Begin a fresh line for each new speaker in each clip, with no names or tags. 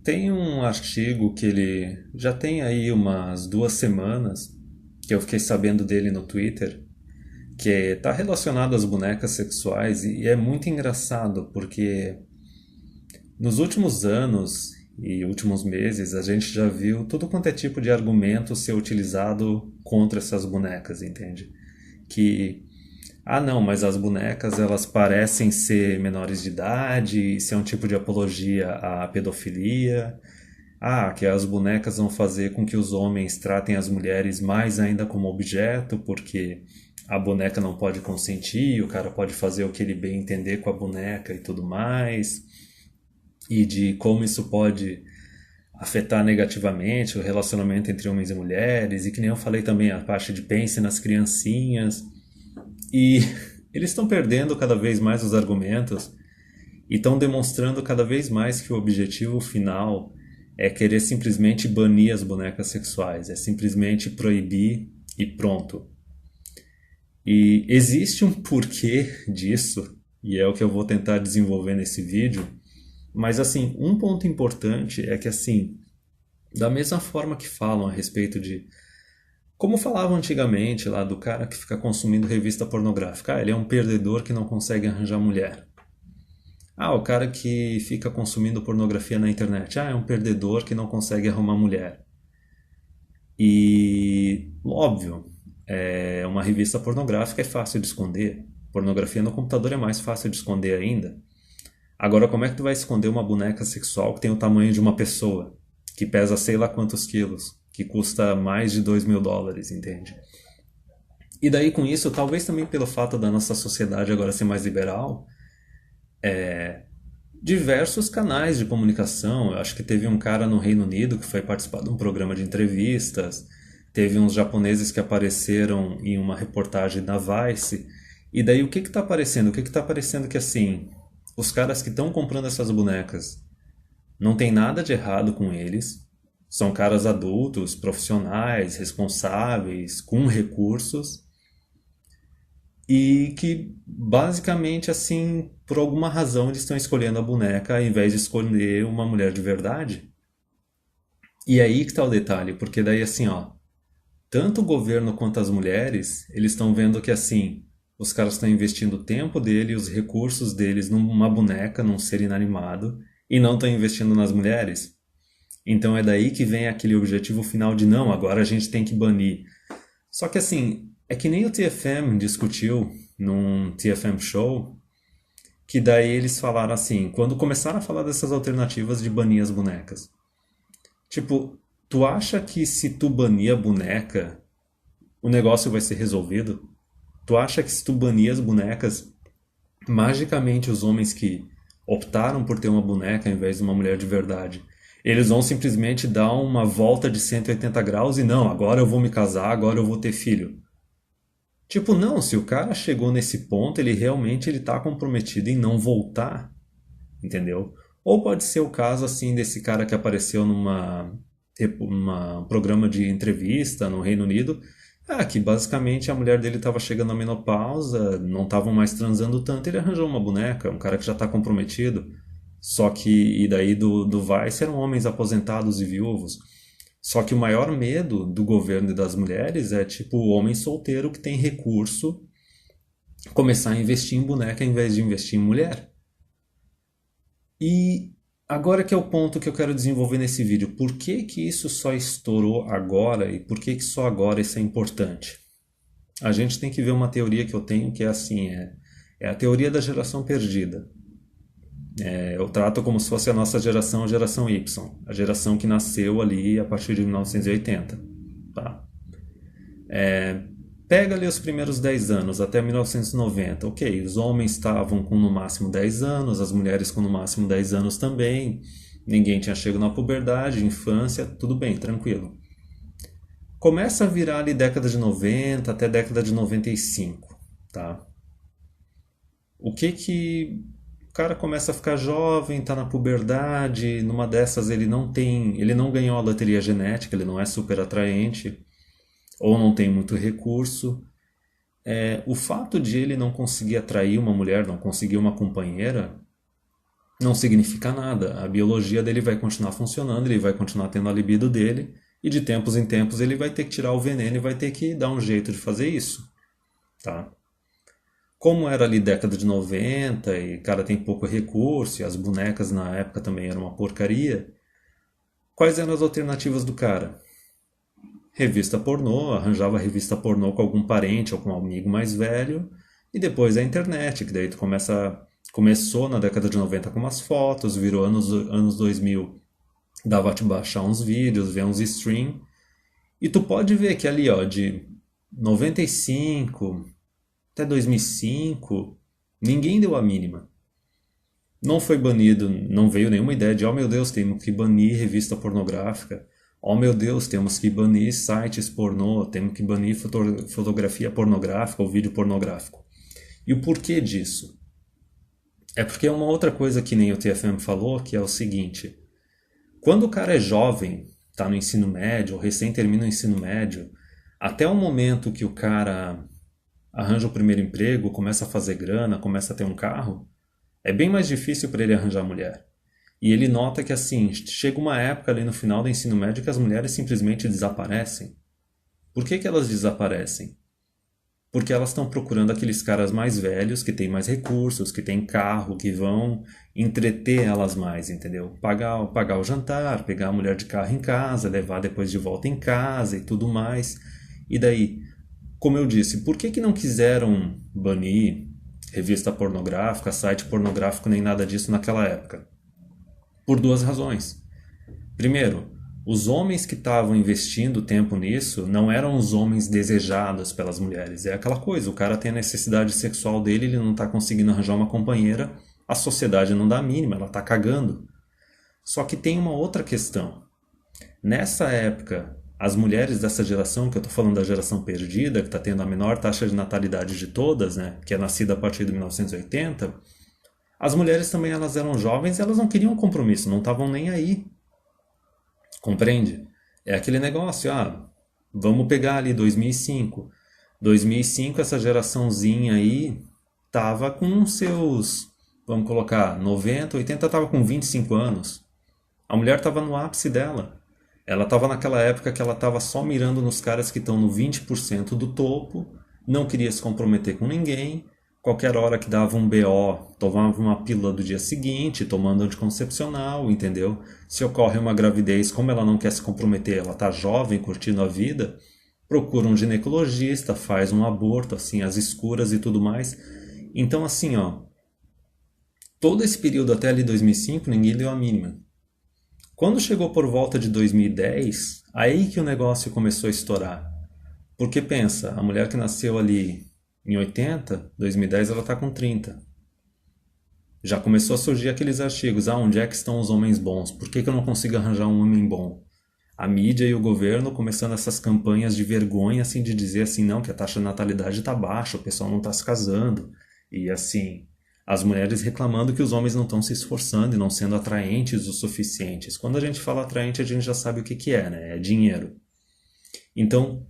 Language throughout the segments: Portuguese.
Tem um artigo que ele já tem aí umas 2 semanas que eu fiquei sabendo dele no Twitter, que está relacionado às bonecas sexuais e é muito engraçado porque nos últimos anos e últimos meses a gente já viu tudo quanto é tipo de argumento ser utilizado contra essas bonecas, entende? Que não, mas as bonecas elas parecem ser menores de idade, isso é um tipo de apologia à pedofilia. Que as bonecas vão fazer com que os homens tratem as mulheres mais ainda como objeto, porque a boneca não pode consentir, o cara pode fazer o que ele bem entender com a boneca e tudo mais, e de como isso pode afetar negativamente o relacionamento entre homens e mulheres, e que nem eu falei também, a parte de pense nas criancinhas. E eles estão perdendo cada vez mais os argumentos e estão demonstrando cada vez mais que o objetivo final é querer simplesmente banir as bonecas sexuais, é simplesmente proibir e pronto. E existe um porquê disso, e é o que eu vou tentar desenvolver nesse vídeo, mas assim, um ponto importante é que assim, da mesma forma que falam a respeito de como falavam antigamente lá do cara que fica consumindo revista pornográfica, ele é um perdedor que não consegue arranjar mulher. O cara que fica consumindo pornografia na internet. É um perdedor que não consegue arrumar mulher. E, óbvio, uma revista pornográfica é fácil de esconder. Pornografia no computador é mais fácil de esconder ainda. Agora, como é que tu vai esconder uma boneca sexual que tem o tamanho de uma pessoa? Que pesa sei lá quantos quilos? Que custa mais de US$ 2.000, entende? E daí com isso, talvez também pelo fato da nossa sociedade agora ser mais liberal, diversos canais de comunicação. Eu acho que teve um cara no Reino Unido que foi participar de um programa de entrevistas, teve uns japoneses que apareceram em uma reportagem da Vice. E daí o que está aparecendo? O que está aparecendo que assim, os caras que estão comprando essas bonecas não tem nada de errado com eles, são caras adultos, profissionais, responsáveis, com recursos, e que basicamente assim, por alguma razão eles estão escolhendo a boneca ao invés de escolher uma mulher de verdade. E aí que está o detalhe, porque daí assim, ó, tanto o governo quanto as mulheres, eles estão vendo que assim, os caras estão investindo o tempo dele e os recursos deles numa boneca, num ser inanimado, e não estão investindo nas mulheres. Então é daí que vem aquele objetivo final de não, agora a gente tem que banir. Só que assim, é que nem o TFM discutiu num TFM show, que daí eles falaram assim, quando começaram a falar dessas alternativas de banir as bonecas. Tipo, tu acha que se tu banir a boneca, o negócio vai ser resolvido? Tu acha que se tu banir as bonecas, magicamente os homens que optaram por ter uma boneca ao invés de uma mulher de verdade, eles vão simplesmente dar uma volta de 180 graus e não, agora eu vou me casar, agora eu vou ter filho. Tipo, não, se o cara chegou nesse ponto, ele realmente ele tá comprometido em não voltar, entendeu? Ou pode ser o caso assim desse cara que apareceu numa programa de entrevista no Reino Unido, que basicamente a mulher dele estava chegando à menopausa, não estavam mais transando tanto, ele arranjou uma boneca, um cara que já está comprometido. Só que, e daí do Vice eram homens aposentados e viúvos. Só que o maior medo do governo e das mulheres é tipo o homem solteiro que tem recurso começar a investir em boneca em vez de investir em mulher. E agora que é o ponto que eu quero desenvolver nesse vídeo. Por que que isso só estourou agora e por que que só agora isso é importante? A gente tem que ver uma teoria que eu tenho que é assim, é a teoria da geração perdida. Eu trato como se fosse a nossa geração Y, a geração que nasceu ali a partir de 1980. Tá? Pega ali os primeiros 10 anos, até 1990. Ok, os homens estavam com no máximo 10 anos, as mulheres com no máximo 10 anos também. Ninguém tinha chegado na puberdade, infância, tudo bem, tranquilo. Começa a virar ali década de 90 até década de 95, tá? O que que o cara começa a ficar jovem, tá na puberdade, numa dessas ele não ganhou a loteria genética, ele não é super atraente, ou não tem muito recurso. O fato de ele não conseguir atrair uma mulher, não conseguir uma companheira, não significa nada. A biologia dele vai continuar funcionando, ele vai continuar tendo a libido dele, e de tempos em tempos ele vai ter que tirar o veneno e vai ter que dar um jeito de fazer isso, tá? Como era ali década de 90 e cara tem pouco recurso e as bonecas na época também eram uma porcaria, quais eram as alternativas do cara? Revista pornô, arranjava revista pornô com algum parente ou com um amigo mais velho, e depois a internet, que daí começou na década de 90 com umas fotos, virou anos 2000, dava pra te baixar uns vídeos, ver uns stream, e tu pode ver que ali, ó, de 95 até 2005, ninguém deu a mínima. Não foi banido, não veio nenhuma ideia de, oh meu Deus, temos que banir revista pornográfica. Oh meu Deus, temos que banir sites pornô, temos que banir fotografia pornográfica ou vídeo pornográfico. E o porquê disso? É porque é uma outra coisa que nem o TFM falou, que é o seguinte: quando o cara é jovem, está no ensino médio, ou recém termina o ensino médio, até o momento que o cara arranja o primeiro emprego, começa a fazer grana, começa a ter um carro, é bem mais difícil para ele arranjar mulher. E ele nota que assim, chega uma época ali no final do ensino médio que as mulheres simplesmente desaparecem. Por que elas desaparecem? Porque elas estão procurando aqueles caras mais velhos, que têm mais recursos, que têm carro, que vão entreter elas mais, entendeu? Pagar o jantar, pegar a mulher de carro em casa, levar depois de volta em casa e tudo mais. E daí, como eu disse, por que não quiseram banir revista pornográfica, site pornográfico, nem nada disso naquela época? Por duas razões. Primeiro, os homens que estavam investindo tempo nisso não eram os homens desejados pelas mulheres. É aquela coisa, o cara tem a necessidade sexual dele, ele não está conseguindo arranjar uma companheira, a sociedade não dá a mínima, ela está cagando. Só que tem uma outra questão. Nessa época, as mulheres dessa geração, que eu estou falando da geração perdida, que está tendo a menor taxa de natalidade de todas, né, que é nascida a partir de 1980, as mulheres também elas eram jovens e elas não queriam compromisso, não estavam nem aí. Compreende? É aquele negócio, vamos pegar ali 2005. 2005 essa geraçãozinha aí tava com seus, vamos colocar, 90, 80, tava com 25 anos. A mulher tava no ápice dela. Ela tava naquela época que ela tava só mirando nos caras que estão no 20% do topo, não queria se comprometer com ninguém. Qualquer hora que dava um BO, tomava uma pílula do dia seguinte, tomando anticoncepcional, entendeu? Se ocorre uma gravidez, como ela não quer se comprometer, ela tá jovem, curtindo a vida, procura um ginecologista, faz um aborto, assim, às escuras e tudo mais. Então, assim, ó, todo esse período até ali 2005, ninguém deu a mínima. Quando chegou por volta de 2010, aí que o negócio começou a estourar. Porque pensa, a mulher que nasceu ali em 80, 2010 ela está com 30. Já começou a surgir aqueles artigos, onde é que estão os homens bons? Por que eu não consigo arranjar um homem bom? A mídia e o governo começando essas campanhas de vergonha, assim, de dizer assim, não, que a taxa de natalidade está baixa, o pessoal não está se casando. E assim, as mulheres reclamando que os homens não estão se esforçando e não sendo atraentes o suficientes. Quando a gente fala atraente, a gente já sabe o que que é, né? É dinheiro. Então,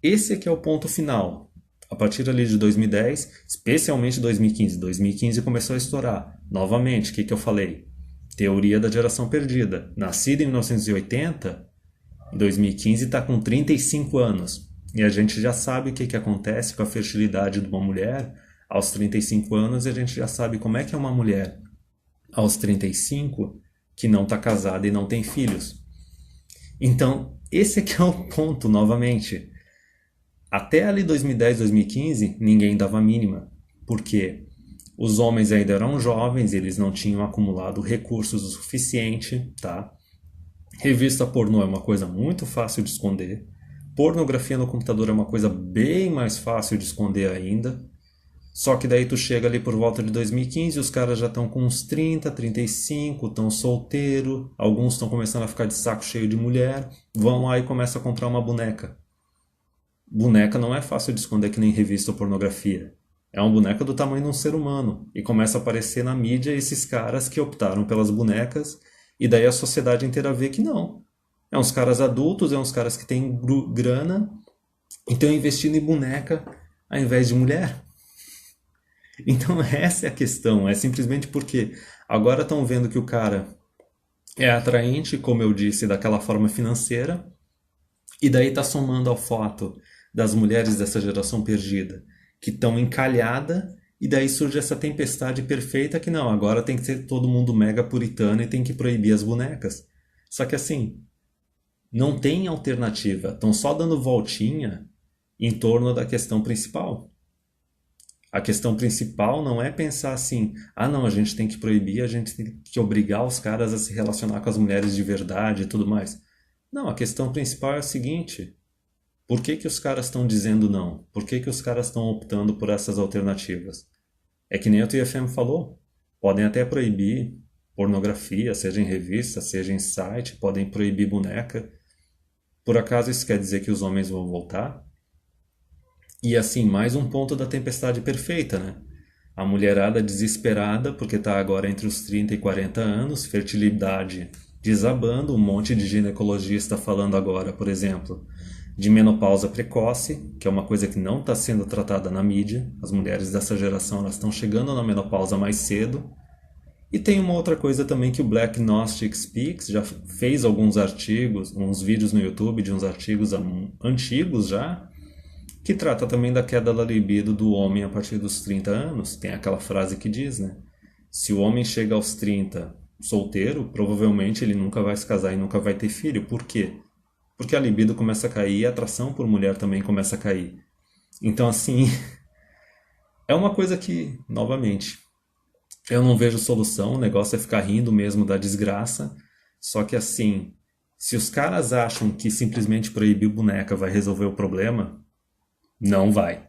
esse aqui é o ponto final. A partir ali de 2010, especialmente 2015. 2015 começou a estourar. Novamente, o que eu falei? Teoria da geração perdida. Nascida em 1980, em 2015 está com 35 anos. E a gente já sabe o que acontece com a fertilidade de uma mulher aos 35 anos, e a gente já sabe como é que é uma mulher aos 35 que não está casada e não tem filhos. Então, esse aqui é o ponto, novamente. Até ali 2010, 2015, ninguém dava mínima, porque os homens ainda eram jovens, eles não tinham acumulado recursos o suficiente, tá? Revista pornô é uma coisa muito fácil de esconder. Pornografia no computador é uma coisa bem mais fácil de esconder ainda. Só que daí tu chega ali por volta de 2015, os caras já estão com uns 30, 35, estão solteiro, alguns estão começando a ficar de saco cheio de mulher, vão lá e começam a comprar uma boneca. Boneca não é fácil de esconder que nem revista ou pornografia. É uma boneca do tamanho de um ser humano. E começa a aparecer na mídia esses caras que optaram pelas bonecas, e daí a sociedade inteira vê que não. É uns caras adultos, é uns caras que têm grana, e estão investindo em boneca ao invés de mulher. Então essa é a questão, é simplesmente porque Agora estão vendo que o cara é atraente, como eu disse, daquela forma financeira, e daí tá somando ao fato das mulheres dessa geração perdida que estão encalhada, e daí surge essa tempestade perfeita que não, agora tem que ser todo mundo mega puritano e tem que proibir as bonecas. Só que assim, não tem alternativa, estão só dando voltinha em torno da questão principal. A questão principal não é pensar assim, ah não, a gente tem que proibir, a gente tem que obrigar os caras a se relacionar com as mulheres de verdade e tudo mais. Não, a questão principal é a seguinte: por que que os caras estão dizendo não? Por que que os caras estão optando por essas alternativas? É que nem o TFM falou, podem até proibir pornografia, seja em revista, seja em site, podem proibir boneca. Por acaso isso quer dizer que os homens vão voltar? E assim, mais um ponto da tempestade perfeita, né? A mulherada desesperada, porque está agora entre os 30 e 40 anos, fertilidade desabando, um monte de ginecologista falando agora, por exemplo, de menopausa precoce, que é uma coisa que não está sendo tratada na mídia. As mulheres dessa geração elas estão chegando na menopausa mais cedo. E tem uma outra coisa também que o Black Gnostic Speaks já fez alguns artigos, uns vídeos no YouTube de uns artigos antigos já, que trata também da queda da libido do homem a partir dos 30 anos. Tem aquela frase que diz, né? Se o homem chega aos 30 solteiro, provavelmente ele nunca vai se casar e nunca vai ter filho. Por quê? Porque a libido começa a cair e a atração por mulher também começa a cair. Então, assim, é uma coisa que, novamente, eu não vejo solução. O negócio é ficar rindo mesmo da desgraça. Só que, assim, se os caras acham que simplesmente proibir boneca vai resolver o problema, não vai.